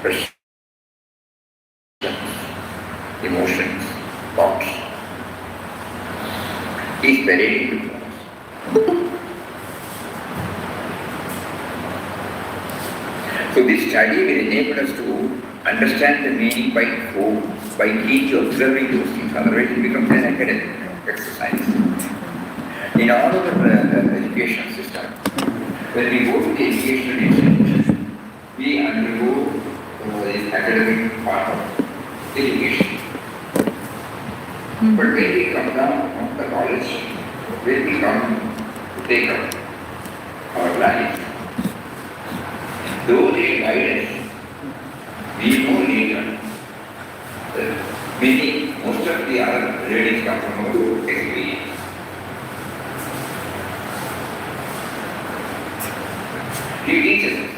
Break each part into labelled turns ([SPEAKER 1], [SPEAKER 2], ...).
[SPEAKER 1] perceptions, emotions, thoughts, is parading before us. So this study will enable us to understand the meaning by each observing those things. Otherwise it becomes an academic exercise. In all of the education system, when we go to the educational institution, we undergo the academic part of education. But when we come down from the college, when we come to take up our life, though they guide us, we know later that most of the other readings come from our experience. He teaches us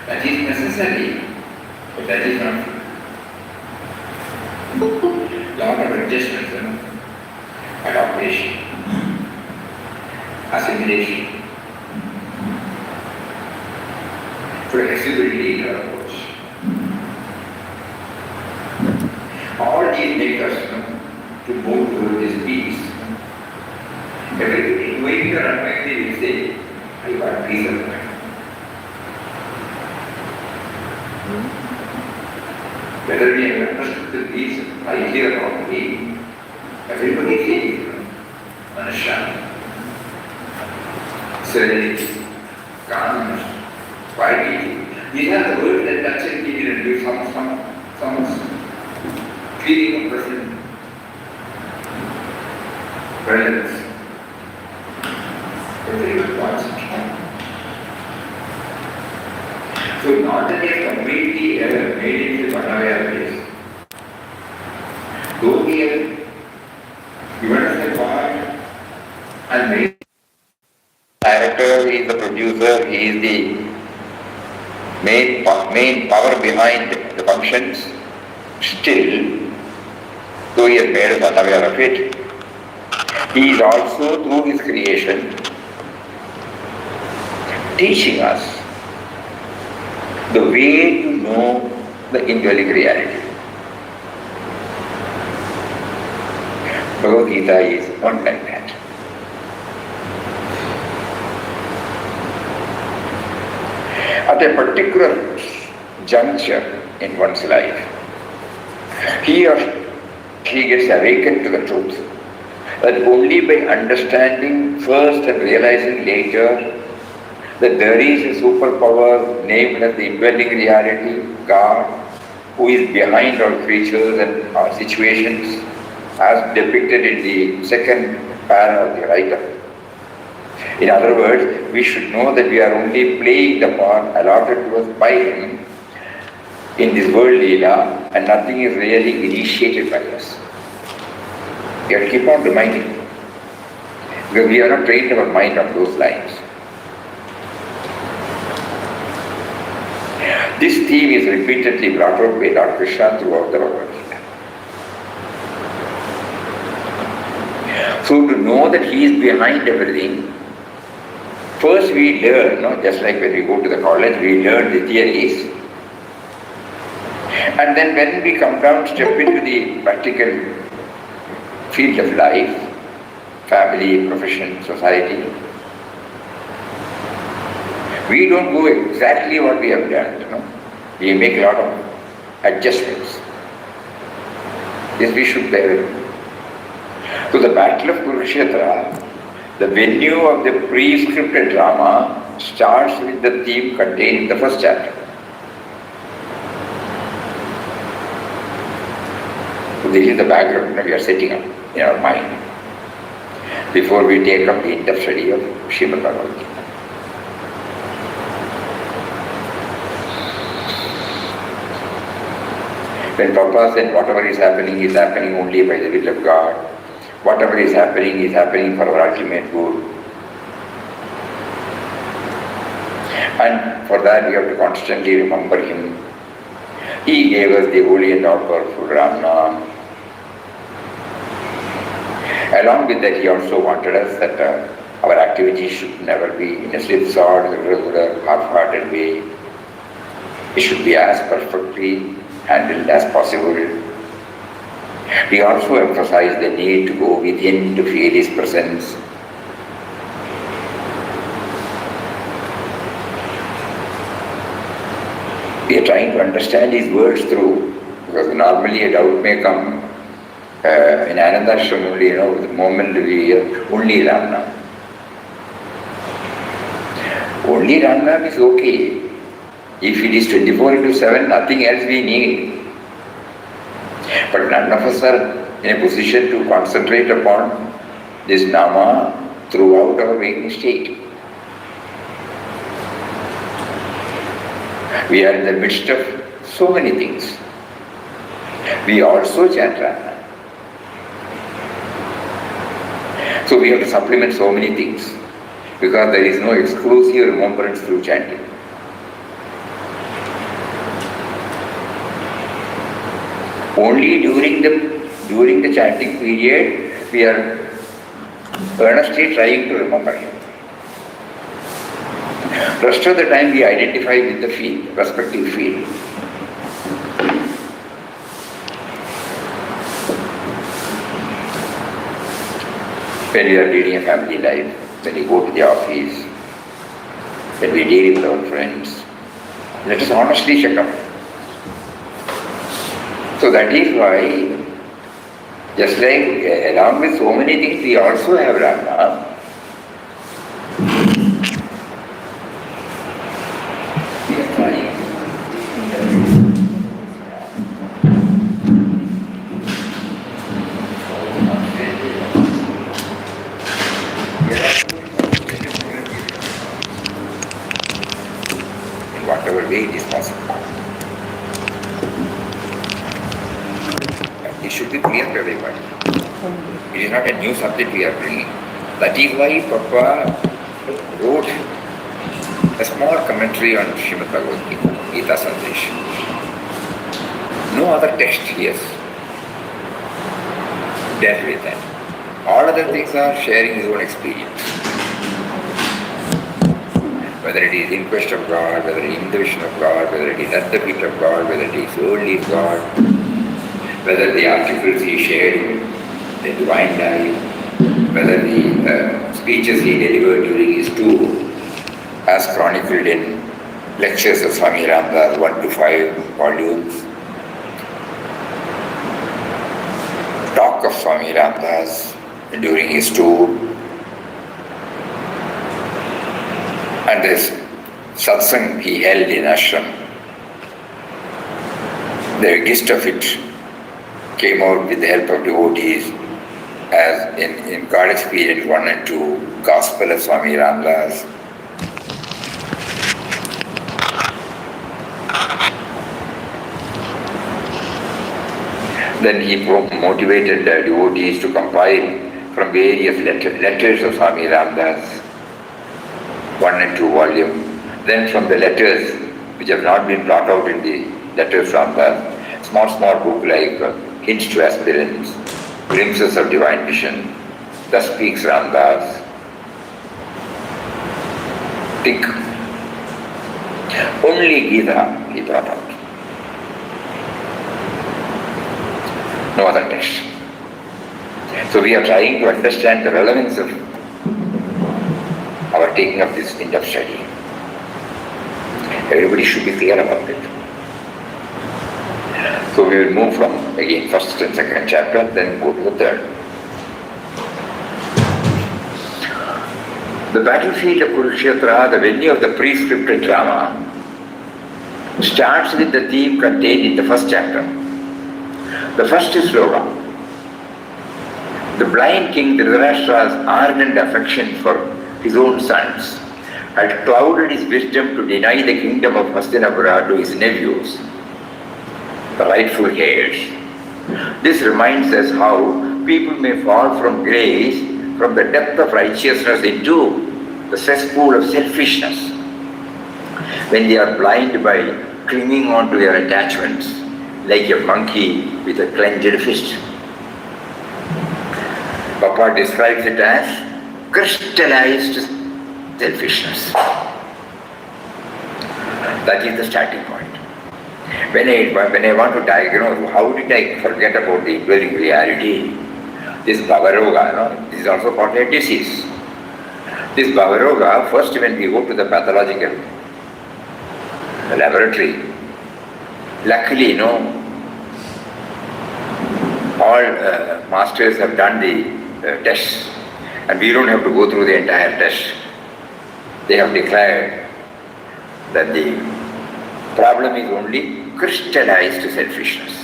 [SPEAKER 1] that is necessary, but that is not true. Lot of adjustments, adaptation, assimilation, flexibility in our approach. All these make us to move toward this peace. Everything going here unlikely will say, I got peace of mind. Whether we have understood the peace I hear or me, everybody feels Anandashram, serenity, calmness, quietly. These are the words that touch and give and give some feeling of presence. Everyone wants it. So not that they are completely made into one place. Though we have given us a part and made director, he is the producer, he is the main power behind the functions, still, though he has made us unaware of it, he is also through his creation teaching us the way to know the indwelling reality. Bhagavad Gita is not like that. At a particular juncture in one's life, he or she gets awakened to the truth that only by understanding first and realizing later that there is a superpower named as the indwelling reality, God, who is behind all creatures and our situations, as depicted in the second para of the writer. In other words, we should know that we are only playing the part allotted to us by Him in this world Leela, and nothing is really initiated by us. We have to keep on reminding, because we have not trained our mind on those lines. This theme is repeatedly brought out by Lord Krishna throughout the Bhagavad Gita. So to know that He is behind everything, first we learn, just like when we go to the college, we learn the theories. And then when we come down, step into the practical field of life, family, profession, society, we don't do exactly what we have done. We make a lot of adjustments. This we should bear in mind. So the battle of Kurukshetra, the venue of the pre-scripted drama, starts with the theme contained in the first chapter. So this is the background that we are setting up in our mind before we take up the in-depth study of Srimad Bhagavad Gita. When Papa said whatever is happening only by the will of God. Whatever is happening for our ultimate good. And for that we have to constantly remember Him. He gave us the holy and all-powerful Ram Naam. Along with that, He also wanted us that our activities should never be in a slip-sawed, irregular, half-hearted way. It should be as perfectly handled as possible. We also emphasize the need to go within to feel his presence. We are trying to understand his words through, because normally a doubt may come in Anandashram only, the moment we hear only Ram Nam. Only Ram Nam is okay. If it is 24/7, nothing else we need. But none of us are in a position to concentrate upon this Nama throughout our waking state. We are in the midst of so many things. We also chant Rama. So we have to supplement so many things, because there is no exclusive remembrance through chanting. Only during the chanting period, we are earnestly trying to remember him. Rest of the time we identify with the field, respective field. When we are leading a family life, when we go to the office, when we deal with our friends, let us honestly check up. So that is why, just like along with so many things, we also have Rama. We are trying. In whatever way it is possible. It should be clear to everybody. It is not a new subject we are bringing. That is why Papa wrote a small commentary on Srimad Bhagavad Gita, Gita Sandesh. No other text he has dealt with that. All other things are sharing his own experience. Whether it is in quest of God, whether it is in the vision of God, whether it is at the feet of God, whether it is only God, whether the articles he shared in the divine life, whether the speeches he delivered during his tour, as chronicled in lectures of Swami Ramdas, 1 to 5 volumes, talk of Swami Ramdas during his tour, and this satsang he held in ashram. The gist of it came out with the help of devotees as in God Experience 1 and 2, Gospel of Swami Ramdas. Then he motivated the devotees to compile from various letters of Swami Ramdas, 1 and 2 volume. Then from the letters which have not been brought out in the letters from the small book like Hints to Aspirants, Glimpses of Divine Vision, Thus Speaks Ramdas. Pick. Only Gita he brought out. No other text. So we are trying to understand the relevance of our taking up this in-depth study. Everybody should be clear about it. So we will move from, again, first and second chapter, then go to the third. The battlefield of Kurukshetra, the venue of the pre-scripted drama, starts with the theme contained in the first chapter. The first is slogan. The blind king Dhritarashtra's ardent affection for his own sons had clouded his wisdom to deny the kingdom of Hastinapura to his nephews, the rightful heirs. This reminds us how people may fall from grace, from the depth of righteousness into the cesspool of selfishness when they are blind by clinging on to their attachments like a monkey with a clenched fist. Papa describes it as crystallized selfishness. That is the starting point. When I want to diagnose, how did I forget about the indwelling reality? This Bhavaroga, this is also called a disease. This Bhavaroga, first when we go to the pathological laboratory, luckily, all masters have done the tests, and we don't have to go through the entire test. They have declared that the problem is only crystallized selfishness.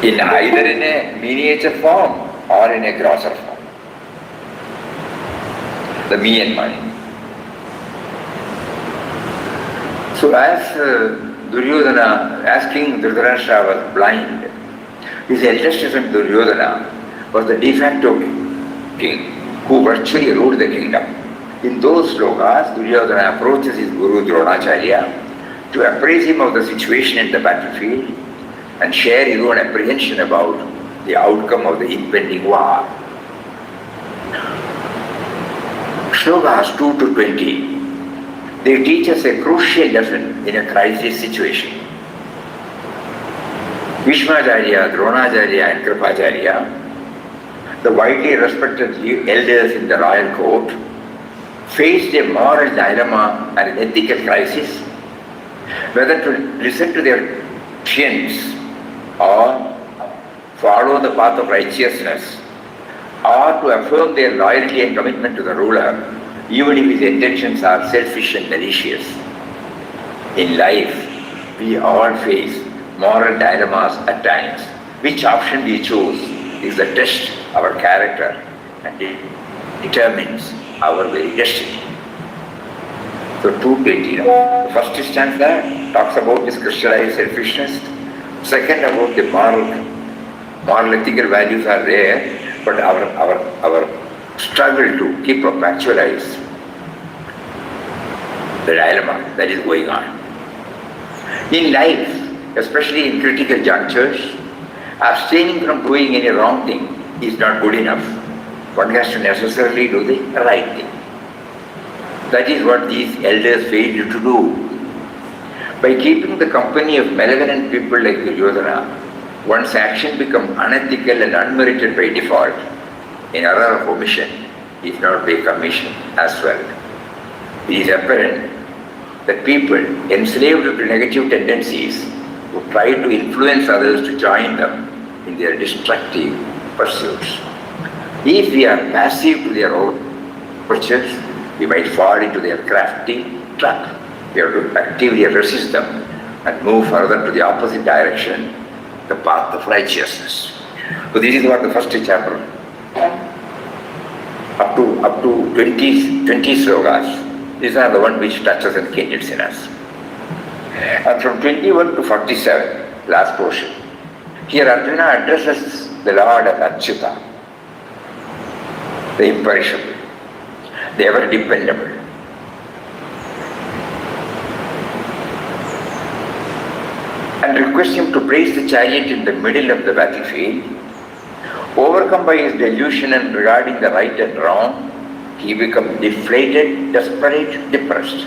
[SPEAKER 1] Either in a miniature form or in a grosser form. The me and mine. So as Duryodhana, as King Dhritarashtra was blind, his eldest son Duryodhana was the de facto king who virtually ruled the kingdom. In those slokas, Duryodhana approaches his guru Dronacharya to appraise him of the situation in the battlefield and share his own apprehension about the outcome of the impending war. Slokas 2 to 20, they teach us a crucial lesson in a crisis situation. Bhishmacharya, Dronacharya and Kripacharya, the widely respected elders in the royal court, faced a moral dilemma and an ethical crisis, whether to listen to their sins or follow the path of righteousness, or to affirm their loyalty and commitment to the ruler, even if his intentions are selfish and malicious. In life, we all face moral dilemmas at times. Which option we choose is the test of our character and it determines our very destiny. So 220, the first stanza talks about this crystallized selfishness. Second, about the moral ethical values are there, but our struggle to keep up actualize the dilemma that is going on. In life, especially in critical junctures, abstaining from doing any wrong thing is not good enough. One has to necessarily do the right thing. That is what these elders failed to do. By keeping the company of malevolent people like Duryodhana, one's action becomes unethical and unmerited by default. An error of omission is not by commission as well. It is apparent that people enslaved to negative tendencies who try to influence others to join them in their destructive pursuits. If we are passive to their overtures, we might fall into their crafty trap. We have to actively resist them and move further to the opposite direction, the path of righteousness. So this is what the first chapter, up to 20 slokas, these are the one which touches and kindles in us. And from 21 to 47, last portion, here Arjuna addresses the Lord as Achyuta, the imperishable, the ever dependable. And requests him to place the chariot in the middle of the battlefield. Overcome by his delusion and regarding the right and wrong, he becomes deflated, desperate, depressed.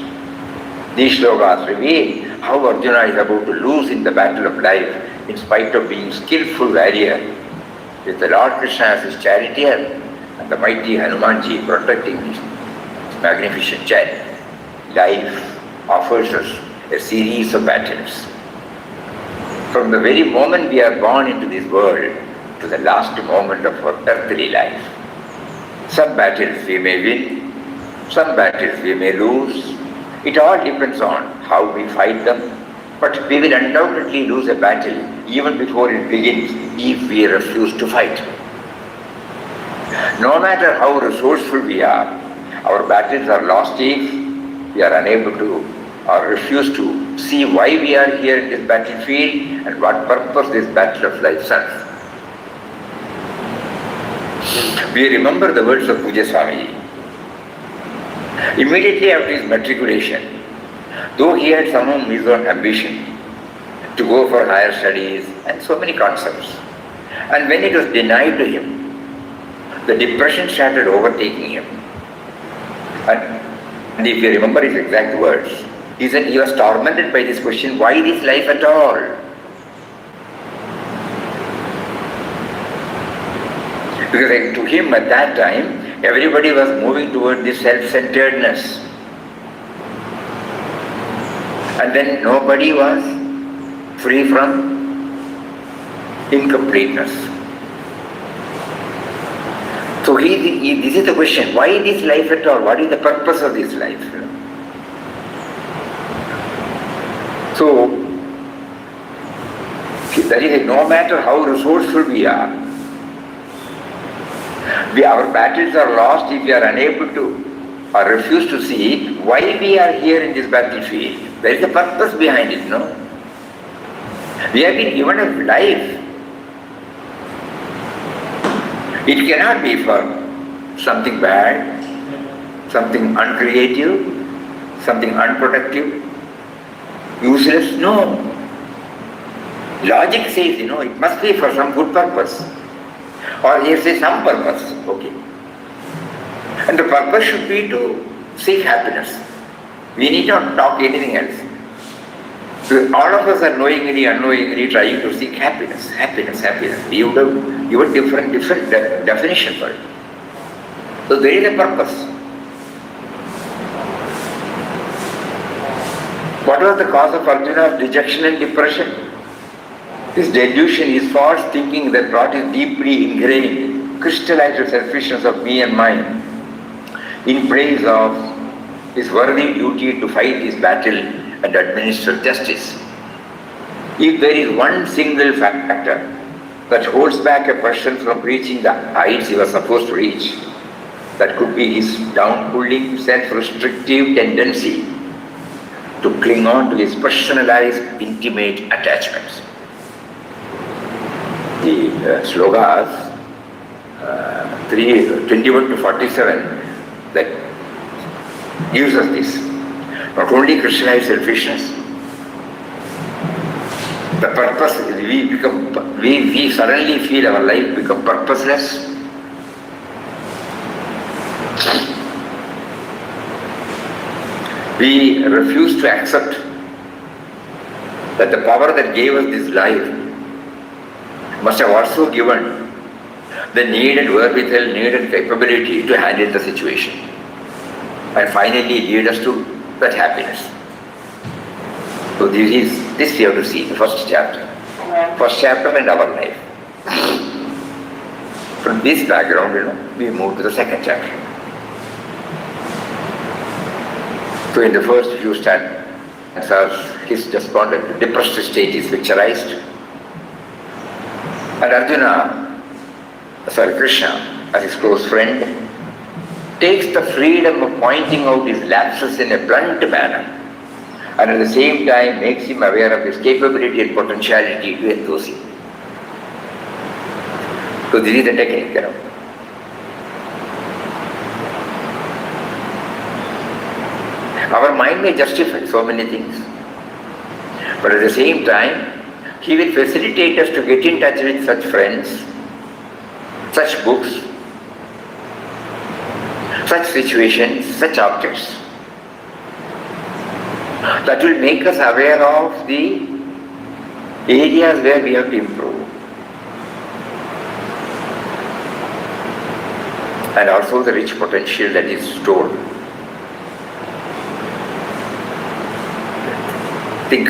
[SPEAKER 1] These slokas reveal how Arjuna is about to lose in the battle of life in spite of being skillful warrior, with the Lord Krishna as his charioteer and the mighty Hanumanji protecting his magnificent chariot. Life offers us a series of battles. From the very moment we are born into this world to the last moment of our earthly life. Some battles we may win, some battles we may lose. It all depends on how we fight them, but we will undoubtedly lose a battle even before it begins if we refuse to fight. No matter how resourceful we are, our battles are lost if we are unable to or refuse to see why we are here in this battlefield and what purpose this battle of life serves. We remember the words of Puja Swamiji. Immediately after his matriculation, though he had some of his own ambition to go for higher studies and so many concepts, and when it was denied to him, the depression started overtaking him. And And if you remember his exact words, he said he was tormented by this question, why this life at all? Because to him at that time, everybody was moving toward this self-centeredness. And then nobody was free from incompleteness. So this is the question, why this life at all? What is the purpose of this life? So, that is, no matter how resourceful we are, our battles are lost if we are unable to or refuse to see why we are here in this battlefield. There is a purpose behind it, no? We have been given a life. It cannot be for something bad, something uncreative, something unproductive, useless. No. Logic says, it must be for some good purpose. Or you say some purpose, okay. And the purpose should be to seek happiness. We need not talk anything else. So all of us are knowingly, unknowingly trying to seek happiness. We would have given different definition for it. So there is a purpose. What was the cause of Arjuna's dejection and depression? His delusion, his false thinking that brought his deeply ingrained, crystallized selfishness of me and mine in praise of his worthy duty to fight his battle and administer justice. If there is one single factor that holds back a person from reaching the heights he was supposed to reach, that could be his down-pulling, self-restrictive tendency to cling on to his personalized, intimate attachments. The slokas 21 to 47 that gives us this. Not only crystallized selfishness, the purpose, we suddenly feel our life become purposeless. We refuse to accept that the power that gave us this life must have also given the needed wherewithal, needed capability to handle the situation and finally lead us to that happiness. So this we have to see, the first chapter. First chapter in our life. From this background, we move to the second chapter. So in the first few stanzas, his despondent, depressed state is picturized. And Krishna, as his close friend, takes the freedom of pointing out his lapses in a blunt manner and at the same time makes him aware of his capability and potentiality to enthuse him. So this is the technique, Our mind may justify so many things, but at the same time, he will facilitate us to get in touch with such friends, such books, such situations, such objects that will make us aware of the areas where we have to improve. And also the rich potential that is stored. Think.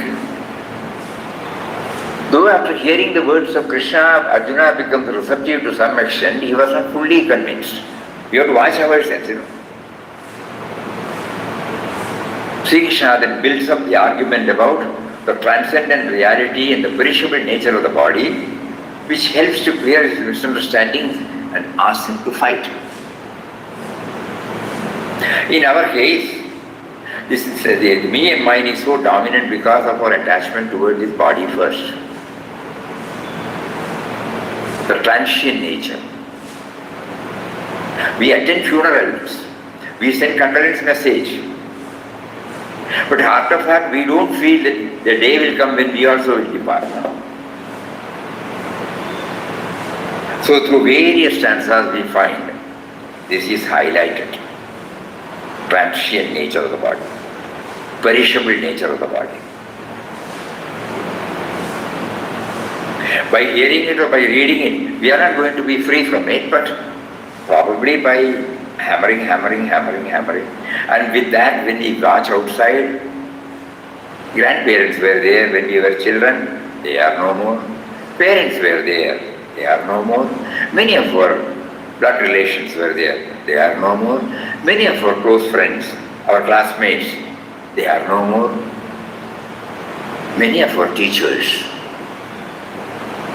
[SPEAKER 1] Though after hearing the words of Krishna, Arjuna becomes receptive to some extent, he was not fully convinced. We have to watch ourselves, Sri Krishna then builds up the argument about the transcendent reality and the perishable nature of the body, which helps to clear his misunderstandings and asks him to fight. In our case, this is the me and mine is so dominant because of our attachment toward this body first. The transient nature. We attend funerals, we send condolence message, but heart of heart we don't feel that the day will come when we also will depart. So through various stanzas we find this is highlighted. transient nature of the body, perishable nature of the body. By hearing it or by reading it, we are not going to be free from it, but probably by hammering. And with that, when we watch outside, grandparents were there when we were children, they are no more. Parents were there, they are no more. Many of our blood relations were there, they are no more. Many of our close friends, our classmates, they are no more. Many of our teachers,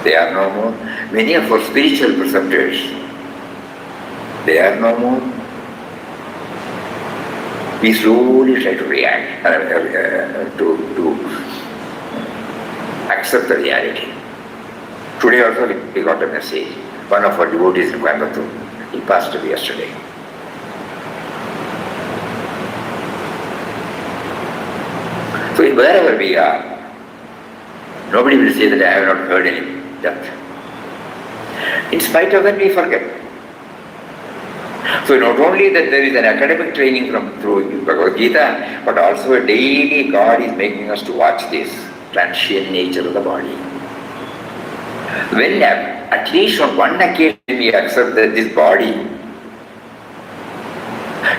[SPEAKER 1] they are no more. Many of our spiritual preceptors, they are no more. We slowly try to react, to accept the reality. Today also we got a message. One of our devotees in Coimbatore, he passed away yesterday. So wherever we are, nobody will say that I have not heard any death. In spite of that, we forget. So not only that there is an academic training through Bhagavad Gita, but also daily God is making us to watch this transient nature of the body. When at least on one occasion we accept that this body,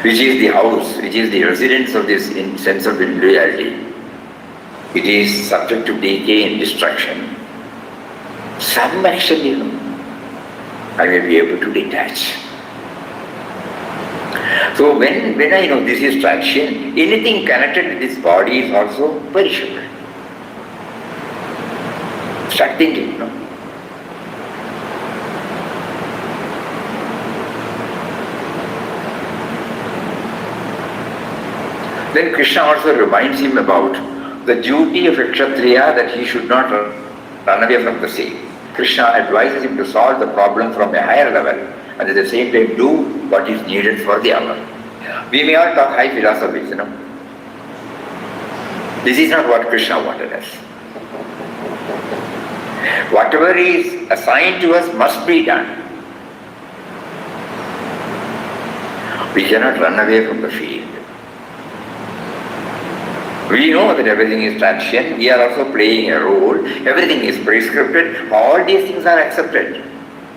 [SPEAKER 1] which is the house, which is the residence of this sense of individuality, it is subject to decay and destruction. Some action, I will be able to detach. So when I know this is transient, anything connected with this body is also perishable. Start thinking, Then Krishna also reminds him about the duty of a Kshatriya, that he should not run away from the same. Krishna advises him to solve the problem from a higher level and at the same time do what is needed for the hour. We may all talk high philosophies, This is not what Krishna wanted us. Whatever is assigned to us must be done. We cannot run away from the field. We know that everything is transient, we are also playing a role, everything is prescripted, all these things are accepted.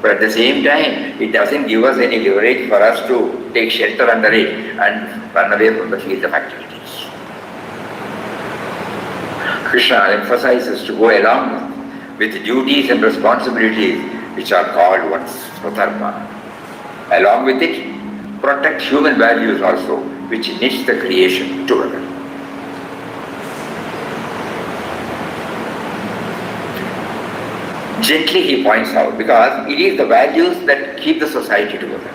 [SPEAKER 1] But at the same time, it doesn't give us any leverage for us to take shelter under it and run away from the field of activities. Krishna emphasizes to go along with duties and responsibilities which are called one's dharma. Along with it, protect human values also, which knits the creation together. Gently he points out, because it is the values that keep the society together.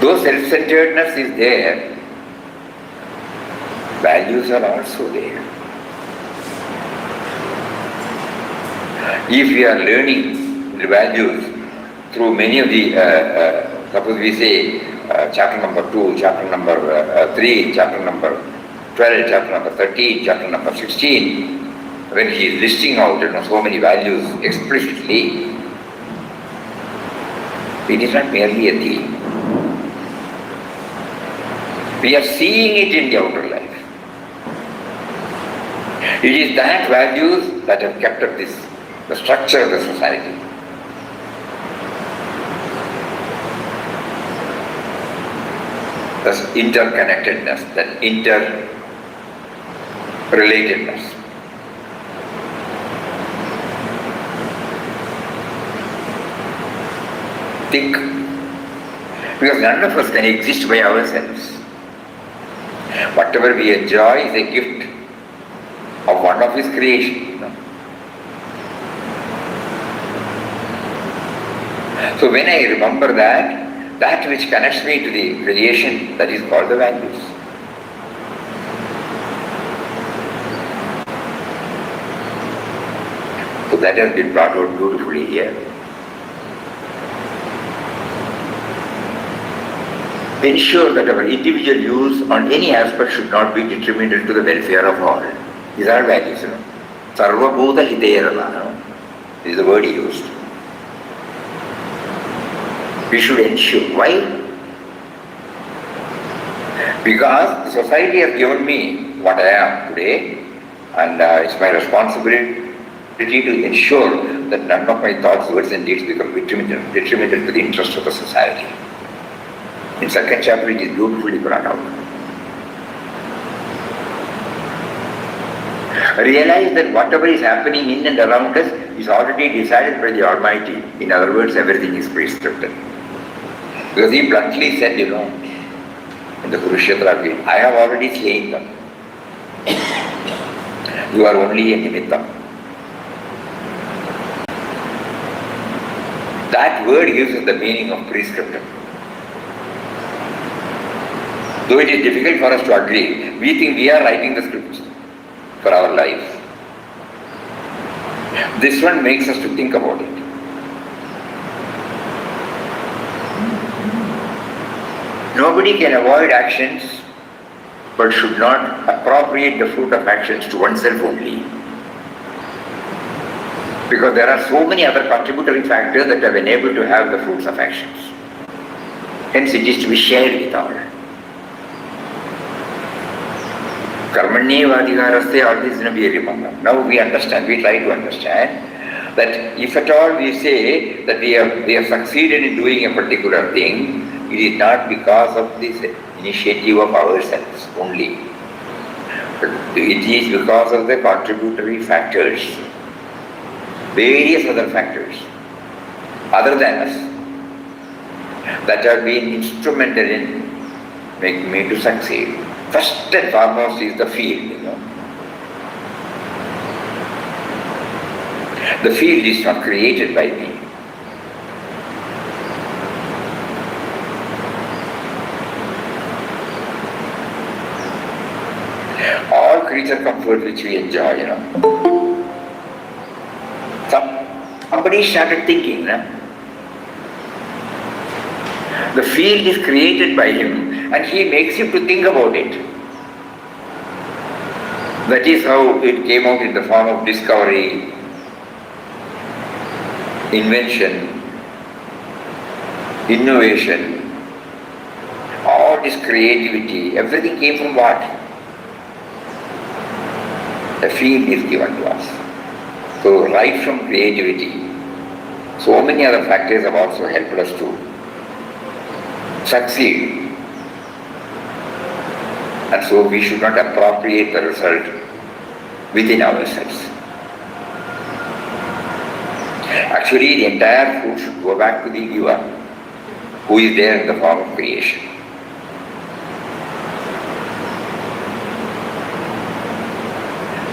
[SPEAKER 1] Though self-centeredness is there, values are also there. If we are learning the values through many of the, suppose we say chapter number 2, chapter number 3, chapter number 12, chapter number 13, chapter number 16, when he is listing out so many values explicitly, it is not merely a theme. We are seeing it in the outer life. It is that values that have kept up the structure of the society. This interconnectedness, that interrelatedness. Think, because none of us can exist by ourselves. Whatever we enjoy is a gift of one of his creation. So when I remember that which connects me to the creation, that is called the values. So that has been brought out beautifully here. Ensure that our individual use on any aspect should not be detrimental to the welfare of all. These are values, Sarva Bhuta Hitera, this is the word he used. We should ensure. Why? Because the society has given me what I am today, and it's my responsibility to ensure that none of my thoughts, words and deeds become detrimental to the interest of the society. In second chapter it is beautifully brought out. Realize that whatever is happening in and around us is already decided by the Almighty. In other words, everything is prescripted. Because he bluntly said, in the Kurukshetra field, I have already slain them. You are only a nimittam. That word gives us the meaning of prescriptive. Though it is difficult for us to agree, we think we are writing the scripts for our lives. This one makes us to think about it. Nobody can avoid actions, but should not appropriate the fruit of actions to oneself only. Because there are so many other contributory factors that have enabled to have the fruits of actions. Hence it is to be shared with all. Karmanyevadhikaraste, all this we remember. Now we understand, we try to understand that if at all we say that we have succeeded in doing a particular thing, it is not because of this initiative of ourselves only. But it is because of the contributory factors, various other factors, other than us, that have been instrumental in making me to succeed. First and foremost is the field, The field is not created by me. All creature comfort which we enjoy, Somebody started thinking, The field is created by him and he makes you to think about it. That is how it came out in the form of discovery, invention, innovation, all this creativity, everything came from what? The field is given to us. So right from creativity, so many other factors have also helped us to succeed. And so we should not appropriate the result within ourselves. Actually, the entire fruit should go back to the giver, who is there in the form of creation.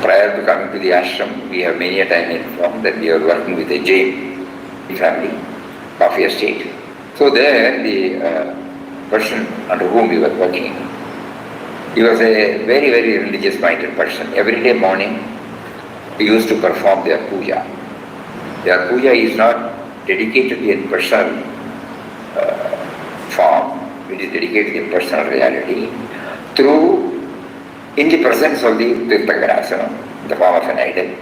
[SPEAKER 1] Prior to coming to the ashram, we have many a time informed that we are working with a Jain family, coffee estate. So there, the person under whom we were working, he was a very, very religious-minded person. Every day morning, he used to perform their puja. Their puja is not dedicated in personal form, it is dedicated in personal reality in the presence of the Tirthakarasana, in the form of an idol.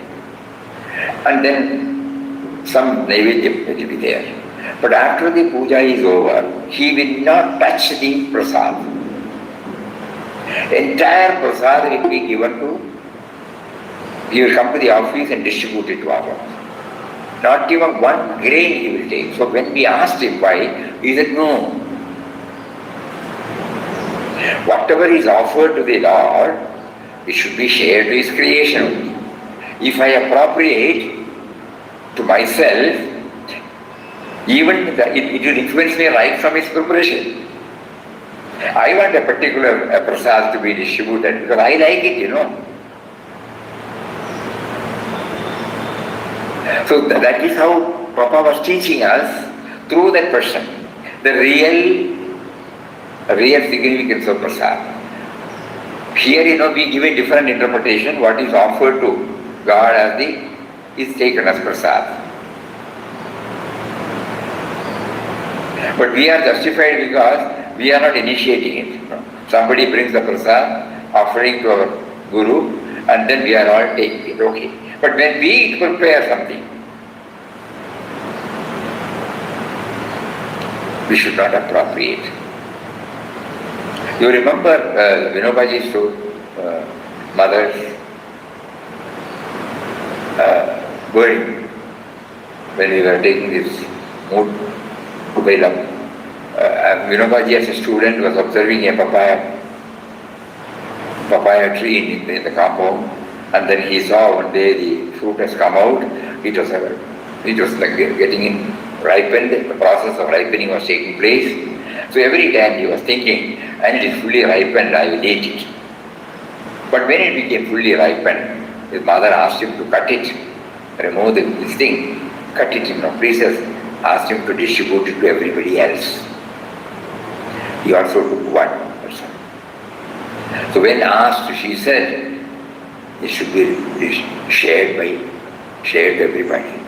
[SPEAKER 1] And then some naivedya will be there. But after the puja is over, he will not touch the prasad. Entire prasad will be given to, he will come to the office and distribute it to others. Not even one grain he will take. So when we asked him why, he said no. Whatever is offered to the Lord, it should be shared to his creation only. If I appropriate to myself, even it will influence me right from its preparation. I want a particular prasad to be distributed because I like it, So that is how Papa was teaching us through that person, the real significance of prasad. Here, we give a different interpretation. What is offered to God is taken as prasad. But we are justified because we are not initiating it. Somebody brings the prasad, offering to our Guru, and then we are all taking it. Okay. But when we prepare something, we should not appropriate. You remember Vinobaji's mother's going when we were taking this mood to Bailam. Vinobaji as a student was observing a papaya tree in the compound, and then he saw one day the fruit has come out. It was like getting ripened. The process of ripening was taking place. So every time he was thinking, and it is fully ripened, I will eat it. But when it became fully ripened, his mother asked him to cut it, remove this thing, cut it in pieces, asked him to distribute it to everybody else. He also took one person. So when asked, she said, it should be shared to everybody.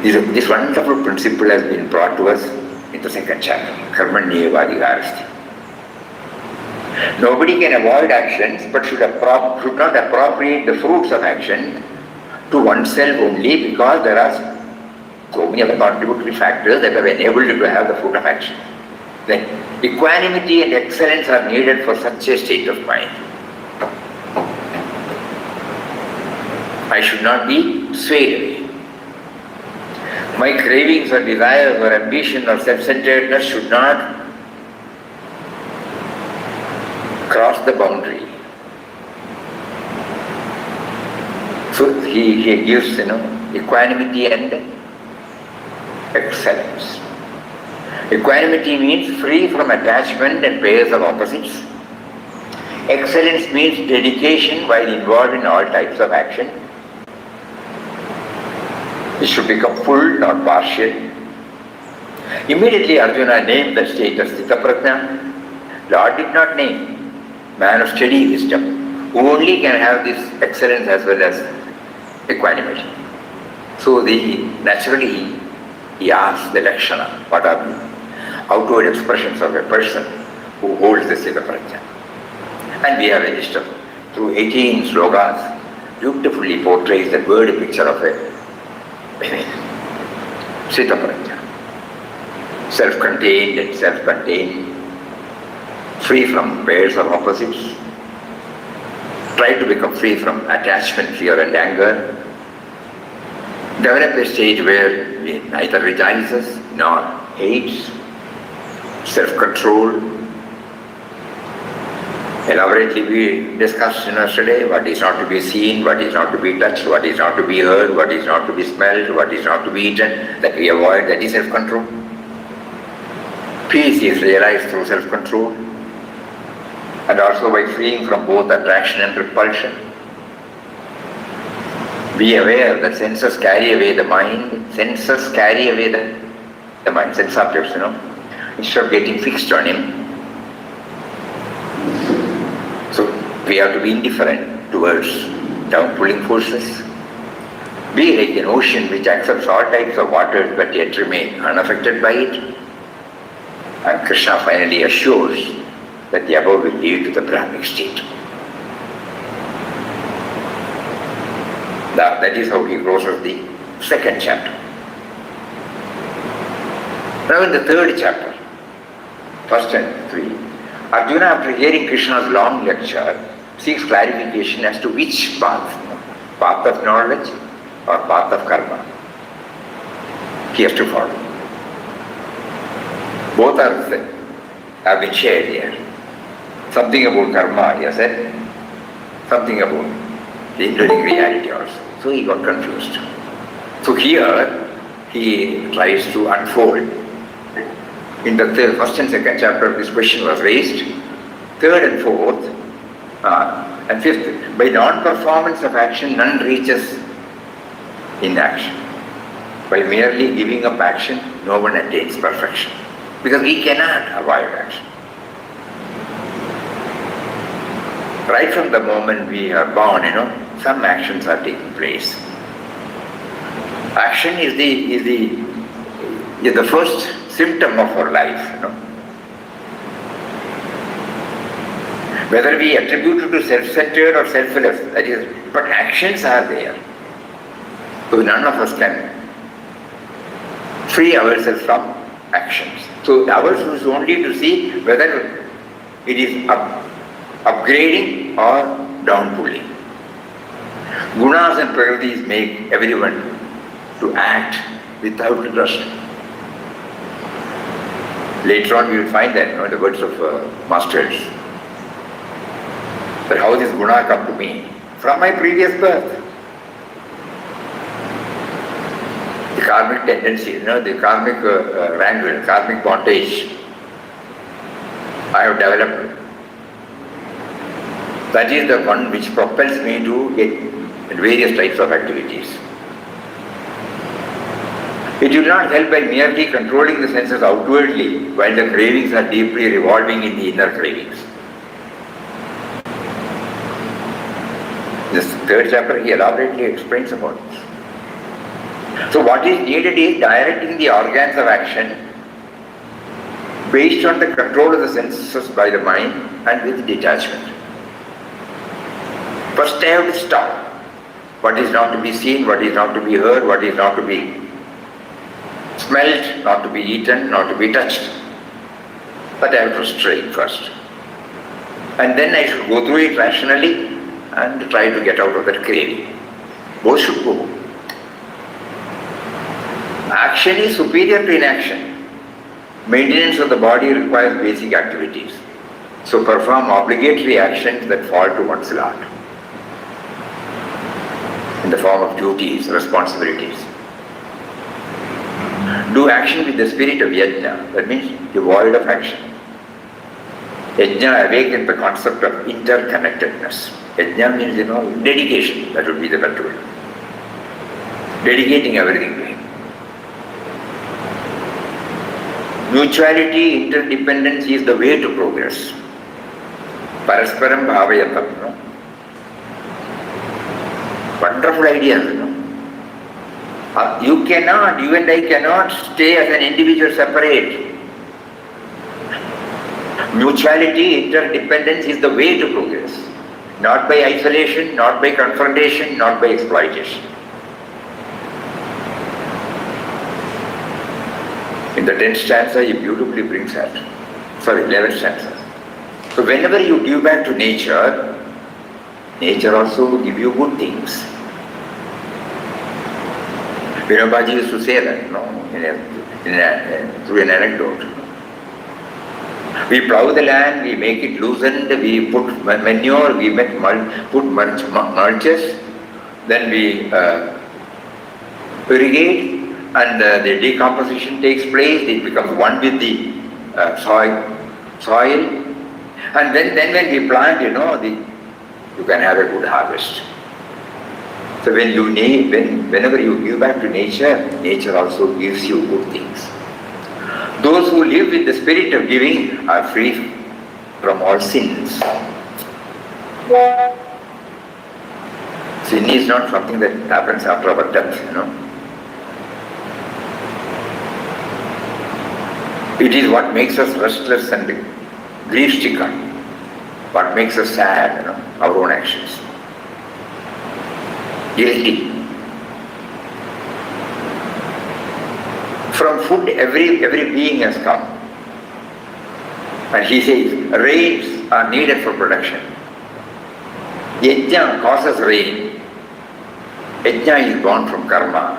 [SPEAKER 1] This wonderful principle has been brought to us in the second chapter, Karmanyevadhikarasti. Nobody can avoid actions, but should not appropriate the fruits of action to oneself only, because there are so many other contributory factors that have enabled you to have the fruit of action. Then equanimity and excellence are needed for such a state of mind. I should not be swayed away. My cravings or desires or ambition or self-centeredness should not cross the boundary. So he gives, equanimity and excellence. Equanimity means free from attachment and pairs of opposites. Excellence means dedication while involved in all types of action. It should become full, not partial. Immediately Arjuna named the state as Sthitaprajna. Lord did not name. Man of steady wisdom, who only can have this excellence as well as equanimity. So naturally he asks the Lakshana, what are the outward expressions of a person who holds the Sthitaprajna. And we have registered through 18 slokas, beautifully portrays the word picture of a Sthitaprajna. Self-contained and self-contained, free from pairs of opposites, try to become free from attachment, fear and anger, develop a state where he neither rejoices nor hates, self-control. Elaborately we discussed yesterday what is not to be seen, what is not to be touched, what is not to be heard, what is not to be smelled, what is not to be eaten, that we avoid, that is self-control. Peace is realized through self-control, and also by freeing from both attraction and repulsion. Be aware that senses carry away the mind, sense objects, instead of getting fixed on him. So we have to be indifferent towards down-pulling forces. Be like an ocean which accepts all types of waters but yet remain unaffected by it. And Krishna finally assures that the above will lead to the Brahmic state. That is how he closes the second chapter. Now in the third chapter, 1 and 3, Arjuna, after hearing Krishna's long lecture, seeks clarification as to which path of knowledge or path of karma he has to follow. Both have been shared here. Something about karma, he has said, something about the indwelling reality also. So he got confused. So here he tries to unfold. In the first and second chapter of this question was raised. Third and fourth and fifth, by non-performance of action, none reaches inaction. By merely giving up action, no one attains perfection. Because we cannot avoid action. Right from the moment we are born, some actions are taking place. Action is the first symptom of our life. Whether we attribute it to self-centered or selfless, that is, but actions are there. So none of us can free ourselves from actions. So ours is only to see whether it is upgrading or downpulling. Gunas and Prakritis make everyone to act without trust. Later on we will find that, in the words of masters, that how this guna come to me? From my previous birth. The karmic tendency, the karmic wrangle, karmic bondage I have developed. That is the one which propels me to get various types of activities. It will not help by merely controlling the senses outwardly while the cravings are deeply revolving in the inner cravings. This third chapter he elaborately explains about this. So what is needed is directing the organs of action based on the control of the senses by the mind and with detachment. First I have to stop. What is not to be seen, what is not to be heard, what is not to be smelt, not to be eaten, not to be touched. But I have to strain first. And then I should go through it rationally and try to get out of that craving. Both should go. Action is superior to inaction. Maintenance of the body requires basic activities. So perform obligatory actions that fall to one's lot in the form of duties, responsibilities. Do action with the spirit of yajna, that means devoid of action. Yajna awakens the concept of interconnectedness. Yajna means, dedication, that would be the better word. Dedicating everything to him. Mutuality, interdependence is the way to progress. Parasparam bhavayatam, Wonderful ideas, You and I cannot stay as an individual separate. Mutuality, interdependence is the way to progress. Not by isolation, not by confrontation, not by exploitation. In the 10th stanza, he beautifully brings that. 11th stanza. So whenever you give back to nature, nature also will give you good things. Vinobaji used to say that, through an anecdote. We plough the land, we make it loosened, we put manure, we put mulches, then we irrigate, and the decomposition takes place, it becomes one with the soil, and then when we plant, you can have a good harvest. So whenever you give back to nature, nature also gives you good things. Those who live with the spirit of giving are free from all sins. Sin is not something that happens after our death, It is what makes us restless and grief-stricken, what makes us sad, our own actions. Guilty. From food, every being has come. And he says, rains are needed for production. Yajna causes rain. Yajna is born from karma.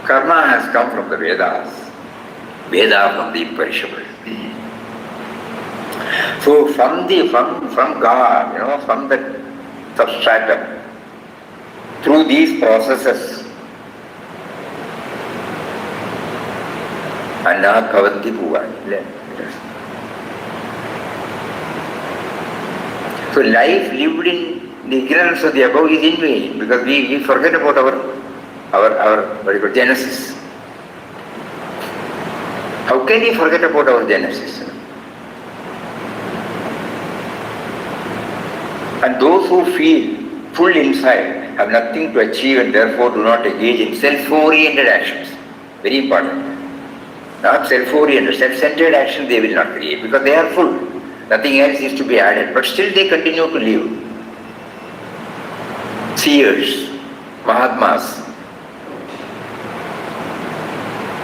[SPEAKER 1] Karma has come from the Vedas. Veda from the imperishable. So from God, from the substratum, through these processes, Anna Kavanti Bhuva. So life lived in the ignorance of the above is in vain, because we forget about our genesis. How can we forget about our genesis? And those who feel full inside have nothing to achieve and therefore do not engage in self-oriented actions. Very important. Not self-oriented, self-centered actions they will not create because they are full. Nothing else is to be added. But still they continue to live. Seers, Mahatmas,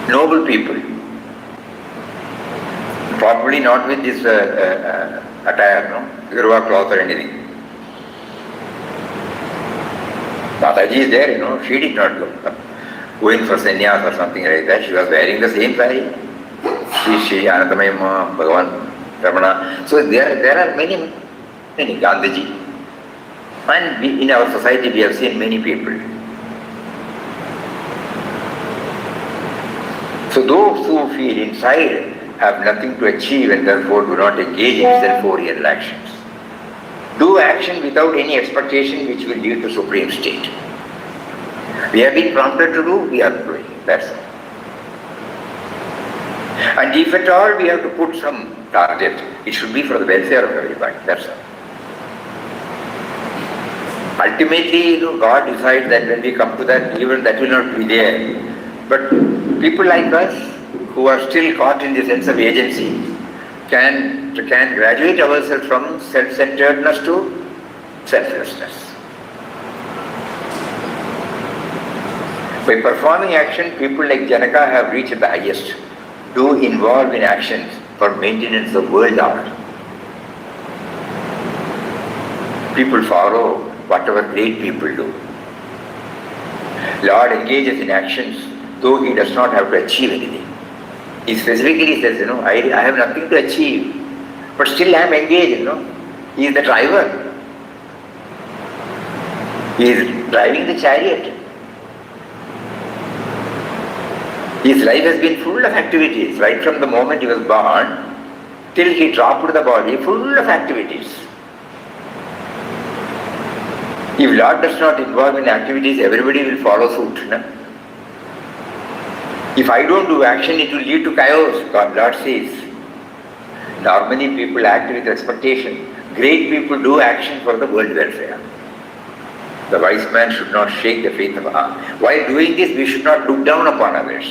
[SPEAKER 1] noble people. Probably not with this attire, no? Girva cloth or anything. Mataji is there, she did not go. Going for sannyas or something like that, she was wearing the same sari. She, Anandamayama, Bhagavan, Ramana. So there are many, Gandhiji. And in our society we have seen many people. So those who feel inside have nothing to achieve and therefore do not engage in self-oriented actions. Do action without any expectation which will lead to supreme state. We have been prompted to do, we are doing. That's all. And if at all we have to put some target, it should be for the welfare of everybody. That's all. Ultimately, God decides that when we come to that, even that will not be there. But people like us, who are still caught in the sense of agency, can graduate ourselves from self-centeredness to selflessness. By performing action, people like Janaka have reached the highest. Do involve in actions for maintenance of world order. People follow whatever great people do. Lord engages in actions, though he does not have to achieve anything. He specifically says, I have nothing to achieve, but still I am engaged, He is the driver. He is driving the chariot. His life has been full of activities, right from the moment he was born till he dropped the body, full of activities. If Lord does not involve in activities, everybody will follow suit. If I don't do action, it will lead to chaos, Lord says. Normally people act with expectation. Great people do action for the world welfare. The wise man should not shake the faith of Allah. While doing this, we should not look down upon others.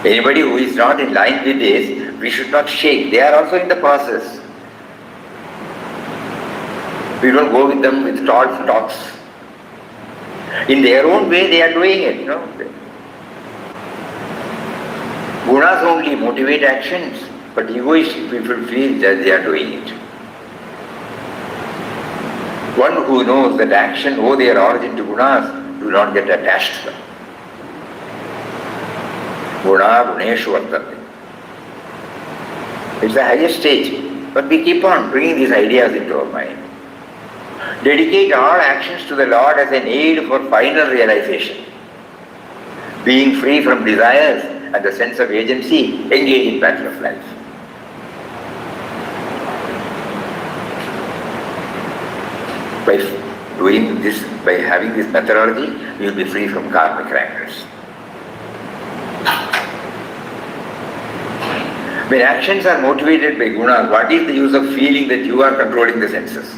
[SPEAKER 1] Anybody who is not in line with this, we should not shake. They are also in the process. We don't go with them with tall talks. In their own way, they are doing it. Gunas only motivate actions, but egoistic people feel that they are doing it. One who knows that action owe their origin to gunas do not get attached to them. Guna guneshu vartate. It's the highest stage, but we keep on bringing these ideas into our mind. Dedicate all actions to the Lord as an aid for final realization. Being free from desires and the sense of agency, engage in battle of life. By doing this, by having this methodology, you will be free from karmic rankers. When actions are motivated by gunas, what is the use of feeling that you are controlling the senses?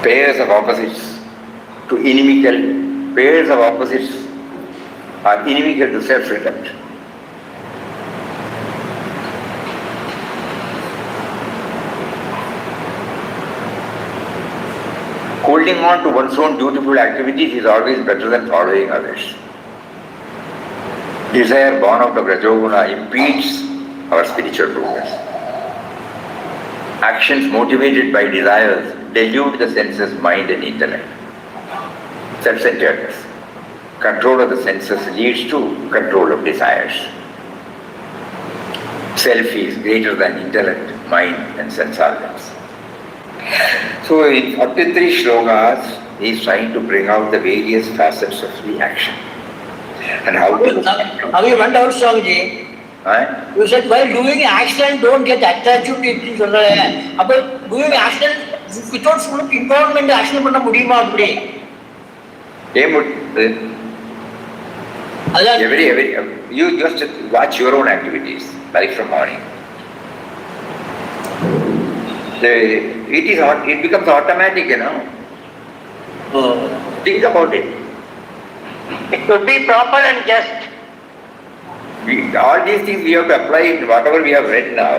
[SPEAKER 1] Pairs of opposites to inimical, pairs of opposites are inimical to self-respect. Holding on to one's own dutiful activities is always better than following others. Desire born out of Rajoguna impedes our spiritual progress. Actions motivated by desires delude the senses, mind and intellect. Self-centeredness. Control of the senses leads to control of desires. Self is greater than intellect, mind and sense organs. So in 43 shlokas, he is trying to bring out the various facets of the action. And how to...
[SPEAKER 2] How you went out, Swamiji? You said while doing action, don't get attached to it. About doing action, without full involvement, action பண்ண முடியுமா அப்படி?
[SPEAKER 1] You just watch your own activities, right from morning. It becomes automatic, Think about it.
[SPEAKER 2] It could be proper and just.
[SPEAKER 1] All these things we have to apply in whatever we have read now.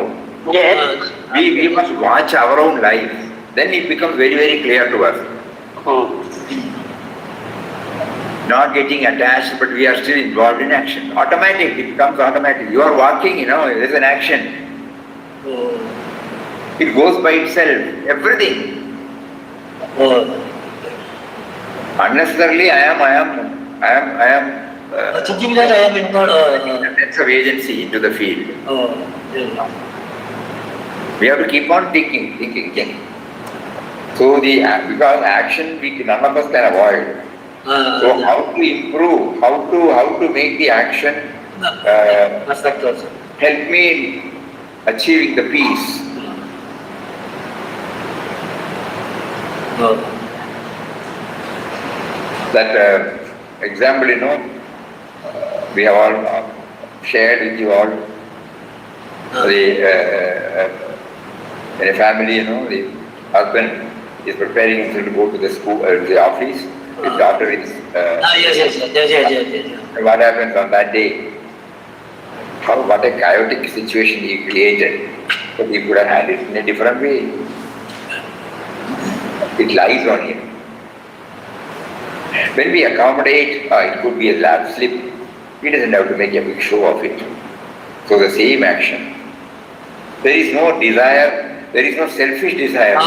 [SPEAKER 2] Yes.
[SPEAKER 1] We must watch our own life. Then it becomes very, very clear to us. not getting attached, but we are still involved in action. Automatic, it becomes automatic. You are walking, there is an action. It goes by itself, everything. Unnecessarily, I am
[SPEAKER 2] thinking that I am involved.
[SPEAKER 1] Sense of agency into the field. We have to keep on thinking. So because action none of us can avoid. So how to improve, how to make the action help me in achieving the peace. That example, we have all shared with you all. In a family, the husband is preparing himself to go to the school, the office. His daughter is.
[SPEAKER 2] Yes.
[SPEAKER 1] What happens on that day? What a chaotic situation he created. But he could have handled it in a different way. It lies on him. When we accommodate, it could be a lap slip. He doesn't have to make a big show of it. So the same action. There is no desire, there is no selfish desire.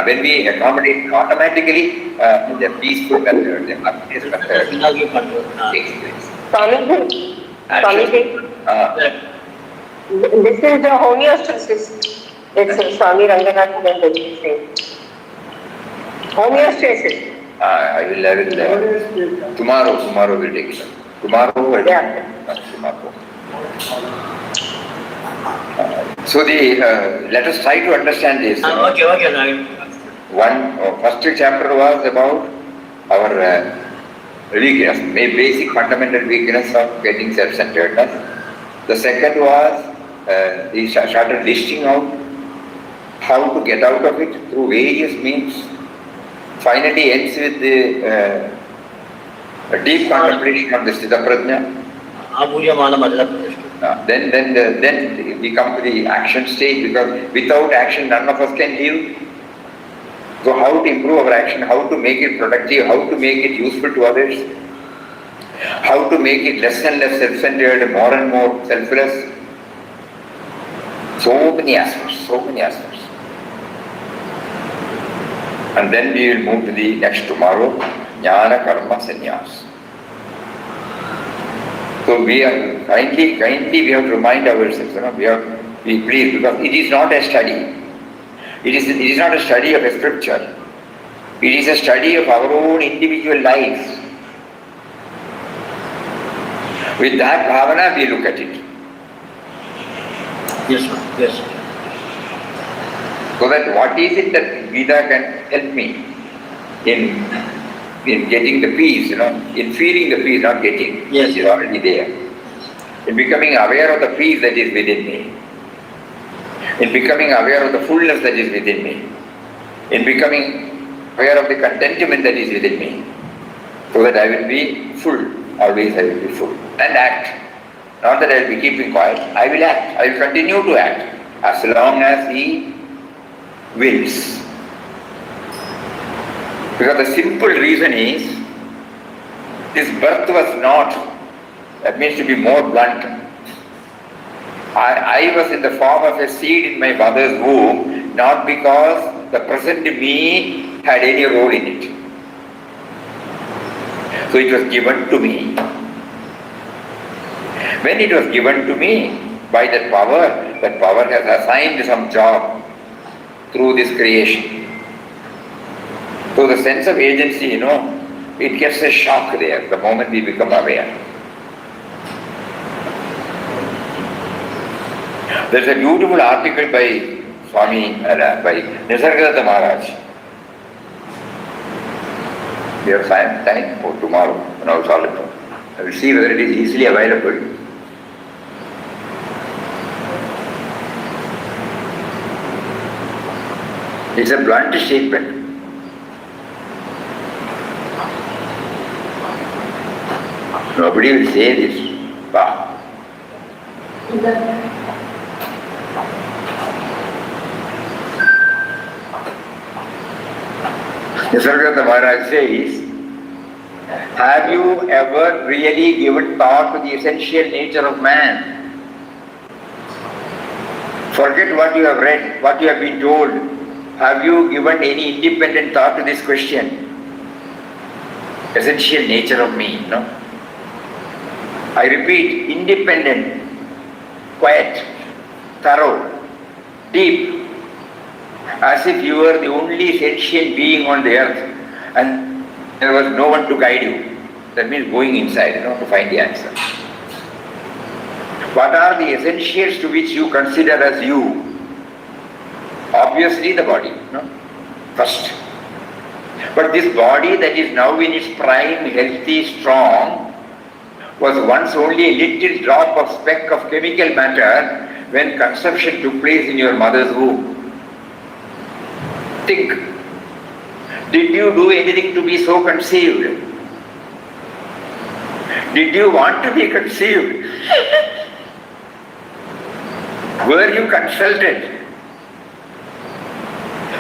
[SPEAKER 1] When we accommodate, automatically the peaceful method, the happiness method takes place.
[SPEAKER 3] This is the homeostasis. It's Swami Ranganath saying. Homeostasis.
[SPEAKER 1] I will tomorrow we'll take it. Tomorrow. So let us try to understand this. First chapter was about our weakness, basic fundamental weakness of getting self-centeredness. The second was he started listing out how to get out of it through various means. Finally ends with the deep contemplation on the Sthita Prajna. Then we come to the action stage, because without action none of us can live. So how to improve our action, how to make it productive, how to make it useful to others, how to make it less and less self-centered, more and more selfless. So many aspects. And then we will move to the next tomorrow, Jnana Karma Sannyas. So we are kindly we have to remind ourselves, we have to be pleased, because it is not a study. It is not a study of a scripture. It is a study of our own individual lives. With that bhavana we look at it.
[SPEAKER 2] Yes.
[SPEAKER 1] So that what is it that Gita can help me in getting the peace, in feeling the peace, not getting.
[SPEAKER 2] Yes.
[SPEAKER 1] It is already there. In becoming aware of the peace that is within me. In becoming aware of the fullness that is within me. In becoming aware of the contentment that is within me. So that I will be full. Always I will be full. And act. Not that I will be keeping quiet. I will act. I will continue to act. As long as he wills. Because the simple reason is, this birth was not, that means to be more blunt. I was in the form of a seed in my mother's womb, not because the present me had any role in it. So it was given to me. When it was given to me, by that power has assigned some job through this creation. So the sense of agency, it gets a shock there the moment we become aware. There's a beautiful article by by Nisargadatta Maharaj. We have time for tomorrow, when I was all alone. I will see whether it is easily available. It's a blunt statement. Nobody will say this. Bah. Nisargadatta Maharaj says, Have you ever really given thought to the essential nature of man? Forget what you have read, what you have been told. Have you given any independent thought to this question? Essential nature of me, no? I repeat, independent, quiet, thorough, deep, as if you were the only sentient being on the earth and there was no one to guide you. That means going inside, to find the answer. What are the essentials to which you consider as you? Obviously the body, first. But this body that is now in its prime, healthy, strong, was once only a little drop of speck of chemical matter when conception took place in your mother's womb. Think. Did you do anything to be so conceived? Did you want to be conceived? Were you consulted?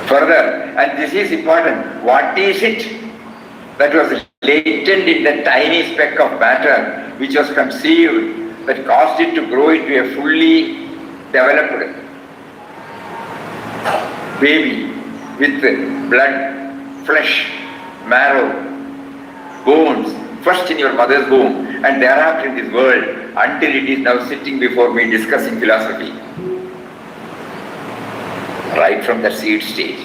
[SPEAKER 1] Further, and this is important, what is it that was latent in that tiny speck of matter which was conceived that caused it to grow into a fully developed baby with blood, flesh, marrow, bones, first in your mother's womb and thereafter in this world until it is now sitting before me discussing philosophy. Right from the seed stage.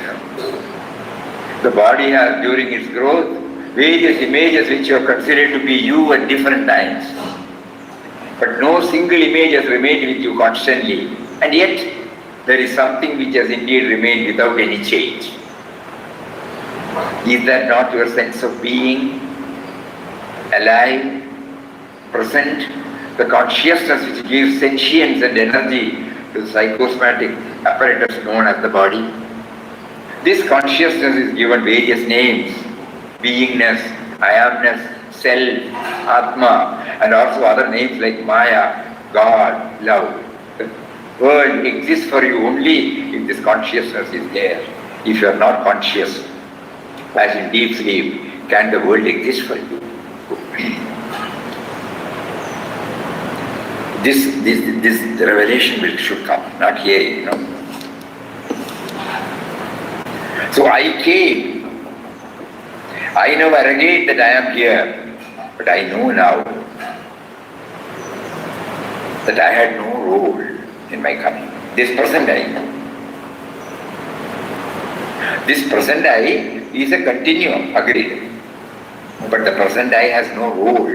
[SPEAKER 1] The body has, during its growth, various images which you have considered to be you at different times. But no single image has remained with you constantly. And yet, there is something which has indeed remained without any change. Is that not your sense of being, alive, present? The consciousness which gives sentience and energy to the psychosomatic apparatus known as the body. This consciousness is given various names: beingness, I amness, self, Atma, and also other names like Maya, God, love. The world exists for you only if this consciousness is there. If you are not conscious, as in deep sleep, can the world exist for you? This revelation should come, not hearing, So I came. I now arrogate that I am here, but I know now that I had no role in my coming. This present I. This present I is a continuum, agreed. But the present I has no role.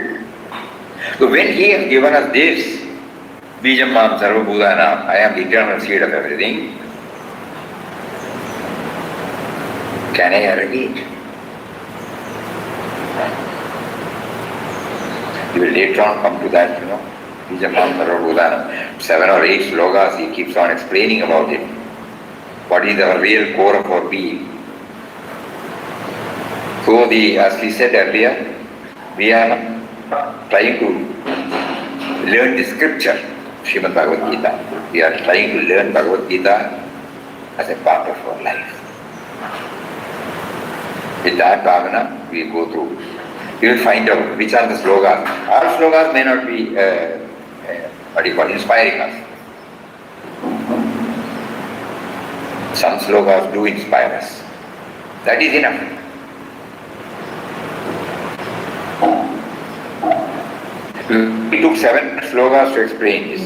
[SPEAKER 1] So when he has given us this, Bijam Mam Sarva Bhutanam, I am the eternal seed of everything, can I arrogate? You will later on come to that, Bijam Mam Sarva Bhutanam. 7 or 8 slogas he keeps on explaining about it. What is our real core of our being? So as we said earlier, we are trying to learn the scripture, Srimad Bhagavad Gita. We are trying to learn Bhagavad Gita as a part of our life. With that bhavana, we go through. We will find out which are the slogas. All slogas may not be, inspiring us. Some slogas do inspire us. That is enough. We took 7 slogas to explain this.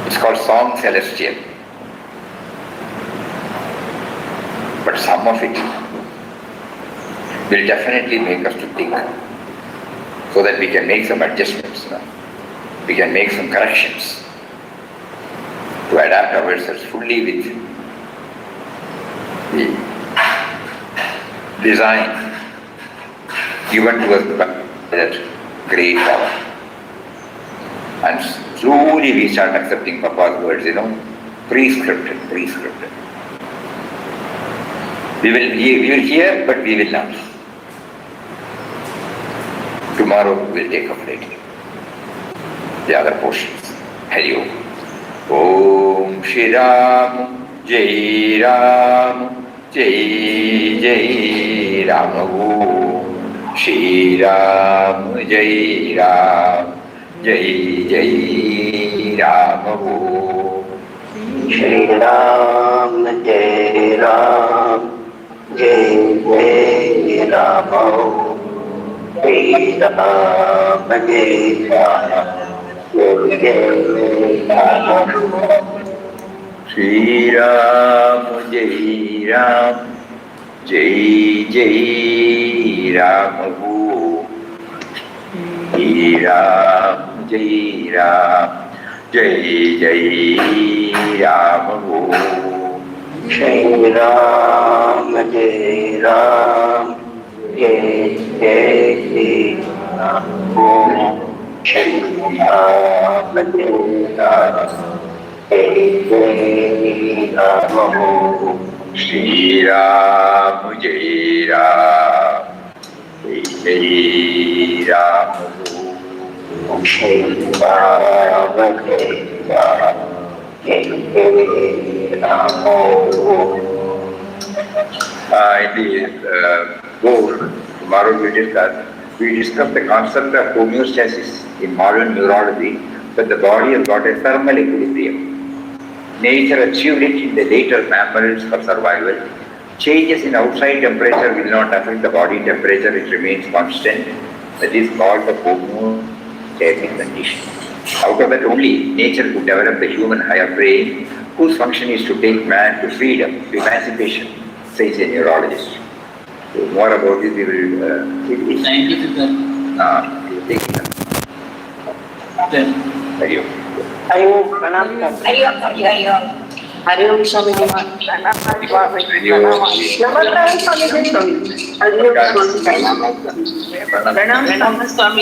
[SPEAKER 1] It's called Song Celestial. But some of it will definitely make us to think, so that we can make some adjustments, we can make some corrections to adapt ourselves fully with the design given to us by that great power. And slowly we start accepting Papa's words, prescripted. We will hear, but we will not. Tomorrow we will take up later the other portions. Hari Om. Om Shri Ram, Jai Ram, Jai Jai Ram. Om. Shri Ram, Jai Ram, Jai Jai Ram Om.
[SPEAKER 2] Shri Ram, Jai Ram, Jai Jai Ram. Shri Ram, Jai Ram, Jai Jai Ram.
[SPEAKER 1] Shri Ram, Jai Ram, Jai Jai Ram Om. Shri Ram, Jai Ram, Jai Jai Ram Om.
[SPEAKER 2] Shri Ram, Jai Ram, Jai Jai Ram. Shri Ram, Jai Ram, Jai Jai Ram.
[SPEAKER 1] Shri Ram, Jai Ram, Jai Jai Ram Om.
[SPEAKER 2] Shri Ram, Jai Ram, Jai Jai Ram.
[SPEAKER 1] In the board, tomorrow we discuss the concept of homeostasis in modern neurology, that the body has got a thermal equilibrium. Nature achieved it in the later mammals for survival. Changes in outside temperature will not affect the body temperature, it remains constant. That is called the homeostatic condition. Out of that only, nature could develop the human higher brain, whose function is to take man to freedom, to emancipation, says a neurologist. So more about this we will
[SPEAKER 2] Scientific.
[SPEAKER 1] take it up. Thank you.
[SPEAKER 3] Hariom प्रणाम
[SPEAKER 2] Hariom, Hariom.
[SPEAKER 3] Hariom Swami ji प्रणाम नमस्कार स्वामी जी हरिओम स्वामी प्रणाम स्वामी